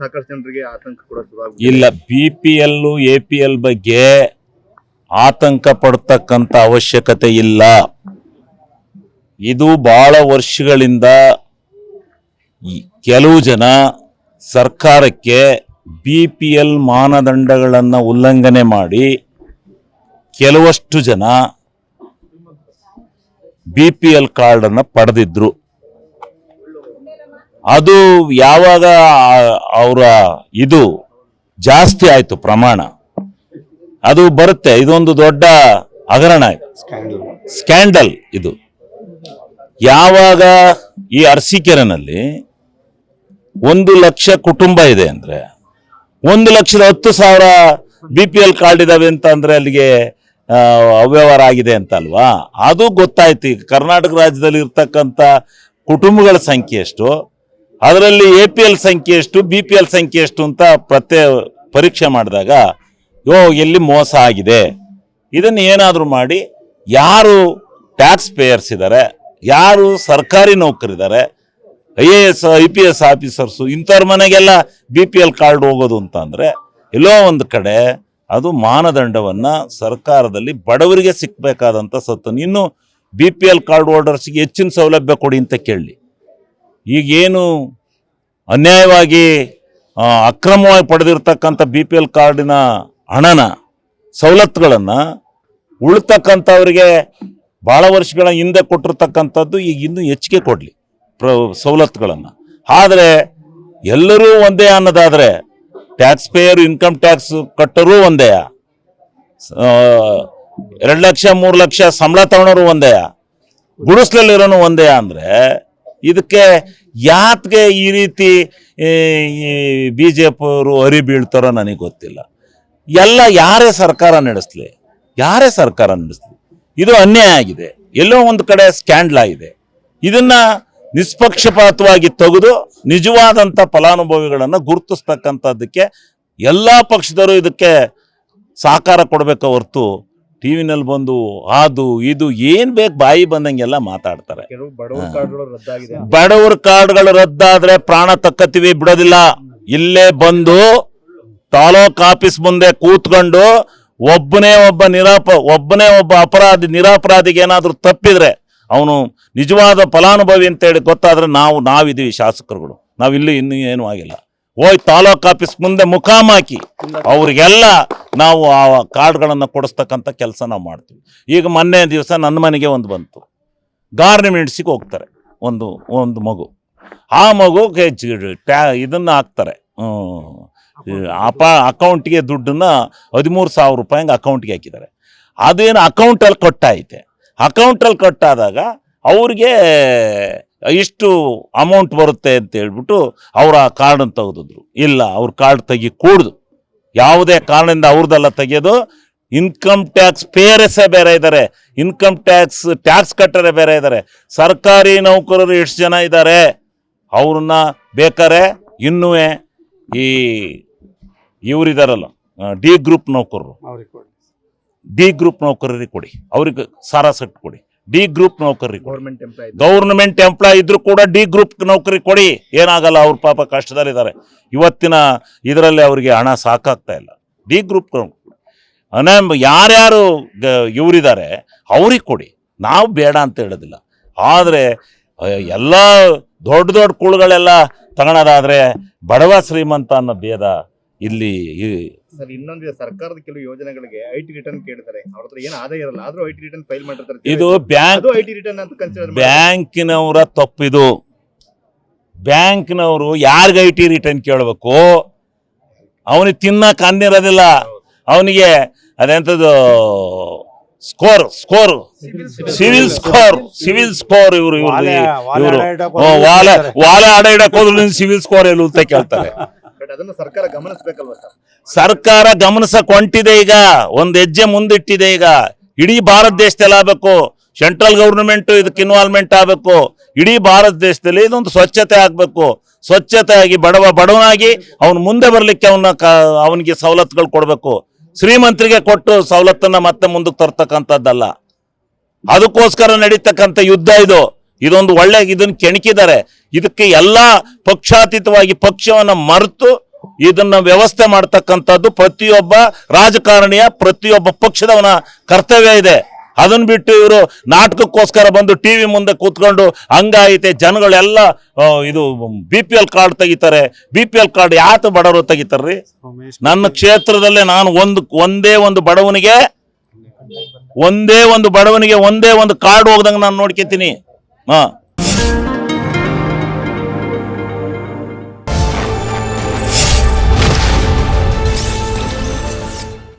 ಸಾಕಷ್ಟು ಜನರಿಗೆ ಆತಂಕ ಕೂಡ ಇಲ್ಲ. BPL APL ಬಗ್ಗೆ ಆತಂಕ ಪಡ್ತಕ್ಕಂಥ ಅವಶ್ಯಕತೆ ಇಲ್ಲ. ಇದು ಬಹಳ ವರ್ಷಗಳಿಂದ ಕೆಲವು ಜನ ಸರ್ಕಾರಕ್ಕೆ BPL ಮಾನದಂಡಗಳನ್ನು ಉಲ್ಲಂಘನೆ ಮಾಡಿ ಕೆಲವಷ್ಟು ಜನ BPL ಕಾರ್ಡನ್ನು ಪಡೆದಿದ್ರು. ಅದು ಯಾವಾಗ ಅವರ ಇದು ಜಾಸ್ತಿ ಆಯ್ತು ಪ್ರಮಾಣ, ಅದು ಬರುತ್ತೆ. ಇದೊಂದು ದೊಡ್ಡ ಹಗರಣ, ಸ್ಕ್ಯಾಂಡಲ್. ಇದು ಯಾವಾಗ ಈ ಅರಸೀಕೆರೆನಲ್ಲಿ 1 ಲಕ್ಷ ಕುಟುಂಬ ಇದೆ ಅಂದ್ರೆ 1,10,000 BPL ಕಾರ್ಡ್ ಇದಾವೆ ಅಂತ ಅಂದ್ರೆ ಅಲ್ಲಿಗೆ ಅವ್ಯವಹಾರ ಆಗಿದೆ ಅಂತ ಅಲ್ವಾ? ಅದು ಗೊತ್ತಾಯ್ತು. ಈಗ ಕರ್ನಾಟಕ ರಾಜ್ಯದಲ್ಲಿ ಇರ್ತಕ್ಕಂಥ ಕುಟುಂಬಗಳ ಸಂಖ್ಯೆ ಎಷ್ಟು, ಅದರಲ್ಲಿ APL ಸಂಖ್ಯೆ ಎಷ್ಟು, BPL ಸಂಖ್ಯೆ ಎಷ್ಟು ಅಂತ ಪರೀಕ್ಷೆ ಮಾಡಿದಾಗ ಎಲ್ಲಿ ಮೋಸ ಆಗಿದೆ. ಇದನ್ನು ಏನಾದರೂ ಮಾಡಿ ಯಾರು ಟ್ಯಾಕ್ಸ್ ಪೇಯರ್ಸ್ ಇದ್ದಾರೆ, ಯಾರು ಸರ್ಕಾರಿ ನೌಕರಿದ್ದಾರೆ, IAS IPS ಆಫೀಸರ್ಸು, ಇಂಥವ್ರ ಮನೆಗೆಲ್ಲ BPL ಕಾರ್ಡ್ ಹೋಗೋದು ಅಂತ ಅಂದರೆ ಎಲ್ಲೋ ಒಂದು ಕಡೆ ಅದು ಮಾನದಂಡವನ್ನು ಸರ್ಕಾರದಲ್ಲಿ ಬಡವರಿಗೆ ಸಿಕ್ಕಬೇಕಾದಂಥ ಸತ್ತು. ಇನ್ನು BPL ಕಾರ್ಡ್ ಹೋಲ್ಡರ್ಸ್ಗೆ ಹೆಚ್ಚಿನ ಸೌಲಭ್ಯ ಕೊಡಿ ಅಂತ ಕೇಳಿ. ಈಗೇನು ಅನ್ಯಾಯವಾಗಿ ಅಕ್ರಮವಾಗಿ ಪಡೆದಿರ್ತಕ್ಕಂಥ BPL ಕಾರ್ಡಿನ ಹಣನ ಸವಲತ್ತುಗಳನ್ನು ಉಳ್ತಕ್ಕಂಥವ್ರಿಗೆ ಭಾಳ ವರ್ಷಗಳ ಹಿಂದೆ ಕೊಟ್ಟಿರ್ತಕ್ಕಂಥದ್ದು ಈಗ ಇನ್ನೂ ಹೆಚ್ಚಿಗೆ ಕೊಡಲಿ ಸವಲತ್ತುಗಳನ್ನು. ಆದರೆ ಎಲ್ಲರೂ ಒಂದೇ ಅನ್ನೋದಾದರೆ ಟ್ಯಾಕ್ಸ್ ಪೇಯರು, ಇನ್ಕಮ್ ಟ್ಯಾಕ್ಸ್ ಕಟ್ಟರೂ ಒಂದೇ, 2 ಲಕ್ಷ 3 ಲಕ್ಷ ಸಂಬಳ ತಗೊಳೋರು ಒಂದೇ, ಗುಡಿಸ್ಲಲ್ಲಿರೋನು ಒಂದೇ ಅಂದರೆ ಇದಕ್ಕೆ ಯಾತ್ಗೆ ಈ ರೀತಿ BJP ಅವರು ಅರಿ ಬೀಳ್ತಾರೋ ನನಗೆ ಗೊತ್ತಿಲ್ಲ. ಎಲ್ಲ ಯಾರೇ ಸರ್ಕಾರ ನಡೆಸಲಿ, ಇದು ಅನ್ಯಾಯ ಆಗಿದೆ, ಎಲ್ಲೋ ಒಂದು ಕಡೆ ಸ್ಕ್ಯಾಂಡಲ್ ಆಗಿದೆ. ಇದನ್ನ ನಿಷ್ಪಕ್ಷಪಾತವಾಗಿ ತೆಗೆದು ನಿಜವಾದಂಥ ಫಲಾನುಭವಿಗಳನ್ನು ಗುರುತಿಸ್ತಕ್ಕಂಥದ್ದಕ್ಕೆ ಎಲ್ಲ ಪಕ್ಷದವರು ಇದಕ್ಕೆ ಸಹಕಾರ ಕೊಡಬೇಕು ಹೊರತು ಟಿವಿನಲ್ಲಿ ಬಂದು ಅದು ಇದು ಏನ್ ಬೇಕು ಬಾಯಿ ಬಂದಂಗೆಲ್ಲ ಮಾತಾಡ್ತಾರೆ. ಬಡವರ ಕಾರ್ಡ್ಗಳು ರದ್ದಾದ್ರೆ ಪ್ರಾಣ ತಕ್ಕತ್ತೀವಿ, ಬಿಡೋದಿಲ್ಲ. ಇಲ್ಲೇ ಬಂದು ತಾಲೂಕ್ ಆಫೀಸ್ ಮುಂದೆ ಕೂತ್ಕೊಂಡು ಒಬ್ಬನೇ ಒಬ್ಬ ನಿರಾಪರಾಧಿಗೆ ಏನಾದರೂ ತಪ್ಪಿದ್ರೆ ಅವನು ನಿಜವಾದ ಫಲಾನುಭವಿ ಅಂತೇಳಿ ಗೊತ್ತಾದ್ರೆ ನಾವಿದ್ದೀವಿ ಶಾಸಕರುಗಳು, ನಾವಿಲ್ಲಿ ಇನ್ನೂ ಏನೂ ಆಗಿಲ್ಲ. ತಾಲೂಕ್ ಆಫೀಸ್ ಮುಂದೆ ಮುಖಾಮಾಕಿ ಅವ್ರಿಗೆಲ್ಲ ನಾವು ಆ ಕಾರ್ಡ್ಗಳನ್ನು ಕೊಡಿಸ್ತಕ್ಕಂಥ ಕೆಲಸ ನಾವು ಮಾಡ್ತೀವಿ. ಈಗ ಮೊನ್ನೆ ದಿವಸ ನನ್ನ ಮನೆಗೆ ಒಂದು ಬಂತು, ಗಾರ್ಮೆಂಟ್ಸಿಗೆ ಹೋಗ್ತಾರೆ ಒಂದು ಮಗು, ಆ ಮಗುಗೆ ಇದನ್ನು ಹಾಕ್ತಾರೆ, ಅಕೌಂಟ್ಗೆ ದುಡ್ಡನ್ನು 13,000 ರೂಪಾಯಿ ಅಕೌಂಟ್ಗೆ ಹಾಕಿದ್ದಾರೆ. ಅದೇನು ಅಕೌಂಟಲ್ಲಿ ಕಟ್ಟಾಯಿತೆ. ಅಕೌಂಟಲ್ಲಿ ಕಟ್ಟಾದಾಗ ಅವ್ರಿಗೆ ಇಷ್ಟು ಅಮೌಂಟ್ ಬರುತ್ತೆ ಅಂತ ಹೇಳ್ಬಿಟ್ಟು ಅವರ ಕಾರ್ಡನ್ನು ತೆಗೆದಿದ್ರು. ಇಲ್ಲ, ಅವ್ರ ಕಾರ್ಡ್ ಕೂಡ್ದು, ಯಾವುದೇ ಕಾರಣದಿಂದ ಅವ್ರದ್ದೆಲ್ಲ ತೆಗೆಯೋದು. ಇನ್ಕಮ್ ಟ್ಯಾಕ್ಸ್ ಪೇಯರ್ಸೇ ಬೇರೆ ಇದ್ದಾರೆ, ಇನ್ಕಮ್ ಟ್ಯಾಕ್ಸ್ ಕಟ್ಟರೆ ಬೇರೆ ಇದ್ದಾರೆ. ಸರ್ಕಾರಿ ನೌಕರರು ಎಷ್ಟು ಜನ ಇದ್ದಾರೆ ಅವ್ರನ್ನ ಬೇಕಾರೆ ಇನ್ನೂ ಇವರಿದಾರಲ್ಲ ಡಿ ಗ್ರೂಪ್ ನೌಕರರಿಗೆ ಕೊಡಿ, ಅವ್ರಿಗೆ ಸಾರಾಸಟ್ಟು ಕೊಡಿ. ಡಿ ಗ್ರೂಪ್ ನೌಕರರಿಗೆ, ಗೌರ್ಮೆಂಟ್ ಎಂಪ್ಲಾಯ್ ಇದ್ರು ಕೂಡ ಡಿ ಗ್ರೂಪ್ ನೌಕರಿ ಕೊಡಿ, ಏನಾಗಲ್ಲ. ಅವ್ರ ಪಾಪ ಕಷ್ಟದಲ್ಲಿದ್ದಾರೆ, ಇವತ್ತಿನ ಇದರಲ್ಲಿ ಅವರಿಗೆ ಹಣ ಸಾಕಾಗ್ತಾ ಇಲ್ಲ. ಡಿ ಗ್ರೂಪ್ ಯಾರ್ಯಾರು ಇವರಿದ್ದಾರೆ ಅವ್ರಿಗೆ ಕೊಡಿ, ನಾವು ಬೇಡ ಅಂತ ಹೇಳೋದಿಲ್ಲ. ಆದರೆ ಎಲ್ಲ ದೊಡ್ಡ ಕುಳುಗಳೆಲ್ಲ ತಗೊಳೋದಾದ್ರೆ ಬಡವ ಶ್ರೀಮಂತ ಅನ್ನೋ ಭೇದ ಇಲ್ಲಿ. ಇನ್ನೊಂದು ಸರ್ಕಾರದ ಕೆಲವು ಯೋಜನೆಗಳಿಗೆ IT ರಿಟರ್ನ್ ಕೇಳ್ತಾರೆ, ಅವ್ರ ಹತ್ರ ಏನು ಆದಾಯ ಇರಲ್ಲ, ಆದ್ರೂ IT ರಿಟರ್ನ್ ಫೈಲ್ ಮಾಡಿರ್ತಾರೆ. ಇದು IT ರಿಟರ್ನ್ ಅಂತ ಕನ್ಸಿಡರ್ ಬ್ಯಾಂಕಿನವರ ತಪ್ಪಿದು. ಬ್ಯಾಂಕ್ನವರು ಯಾರಿಗೆ IT ರಿಟರ್ನ್ ಕೇಳಬೇಕು? ಅವನಿಗೆ ತಿನ್ನಕ್ಕೆ ಅನ್ನಿರೋದಿಲ್ಲ, ಅವನಿಗೆ ಅದೆಂಥದ್ದು ಸಿವಿಲ್ ಸ್ಕೋರ್ ಇವರು ವಾಲೆ ಆಡ ಇಡಕ್ ಹೋದ್ರು ಸಿವಿಲ್ ಸ್ಕೋರ್ ಎಲ್ಲ ಅಂತ ಕೇಳ್ತಾರೆ. ಅದನ್ನ ಸರ್ಕಾರ ಗಮನಿಸಬೇಕಲ್ವಾ ಸರ್? ಸರ್ಕಾರ ಗಮನಿಸಕ್ ಹೊಂಟಿದೆ, ಈಗ ಒಂದು ಹೆಜ್ಜೆ ಮುಂದಿಟ್ಟಿದೆ. ಈಗ ಇಡೀ ಭಾರತ ದೇಶದಲ್ಲಿ ಆಗಬೇಕು, ಸೆಂಟ್ರಲ್ ಗೌರ್ಮೆಂಟ್ ಇದಕ್ಕೆ ಇನ್ವಾಲ್ವ್ಮೆಂಟ್ ಆಗಬೇಕು. ಇಡೀ ಭಾರತ ದೇಶದಲ್ಲಿ ಇದೊಂದು ಸ್ವಚ್ಛತೆ ಆಗಬೇಕು. ಸ್ವಚ್ಛತೆ ಆಗಿ ಬಡವನಾಗಿ ಅವನು ಮುಂದೆ ಬರಲಿಕ್ಕೆ ಅವನಿಗೆ ಸವಲತ್ತುಗಳು ಕೊಡಬೇಕು. ಶ್ರೀಮಂತರಿಗೆ ಕೊಟ್ಟು ಸವಲತ್ತನ್ನ ಮತ್ತೆ ಮುಂದಕ್ಕೆ ತರ್ತಕ್ಕಂಥದ್ದಲ್ಲ. ಅದಕ್ಕೋಸ್ಕರ ನಡೀತಕ್ಕಂಥ ಯುದ್ಧ ಇದು. ಇದೊಂದು ಒಳ್ಳೆ ಇದನ್ನು ಕೆಣಕಿದ್ದಾರೆ. ಇದಕ್ಕೆ ಎಲ್ಲ ಪಕ್ಷಾತೀತವಾಗಿ ಪಕ್ಷವನ್ನು ಮರೆತು ಇದನ್ನ ವ್ಯವಸ್ಥೆ ಮಾಡ್ತಕ್ಕಂಥದ್ದು ಪ್ರತಿಯೊಬ್ಬ ರಾಜಕಾರಣಿಯ ಪ್ರತಿಯೊಬ್ಬ ಪಕ್ಷದವನ ಕರ್ತವ್ಯ ಇದೆ. ಅದನ್ನ ಬಿಟ್ಟು ಇವರು ನಾಟಕಕ್ಕೋಸ್ಕರ ಬಂದು ಟಿವಿ ಮುಂದೆ ಕೂತ್ಕೊಂಡು ಹಂಗಾಯಿತೆ ಜನಗಳೆಲ್ಲ ಇದು BPL ಕಾರ್ಡ್ ತೆಗಿತಾರೆ. BPL ಕಾರ್ಡ್ ಯಾತ ಬಡವರು ತೆಗಿತಾರ್ರಿ? ನನ್ನ ಕ್ಷೇತ್ರದಲ್ಲೇ ನಾನು ಒಂದೇ ಒಂದು ಬಡವನಿಗೆ ಒಂದೇ ಒಂದು ಕಾರ್ಡ್ ಹೋಗ್ದಂಗೆ ನಾನು ನೋಡ್ಕೊತೀನಿ.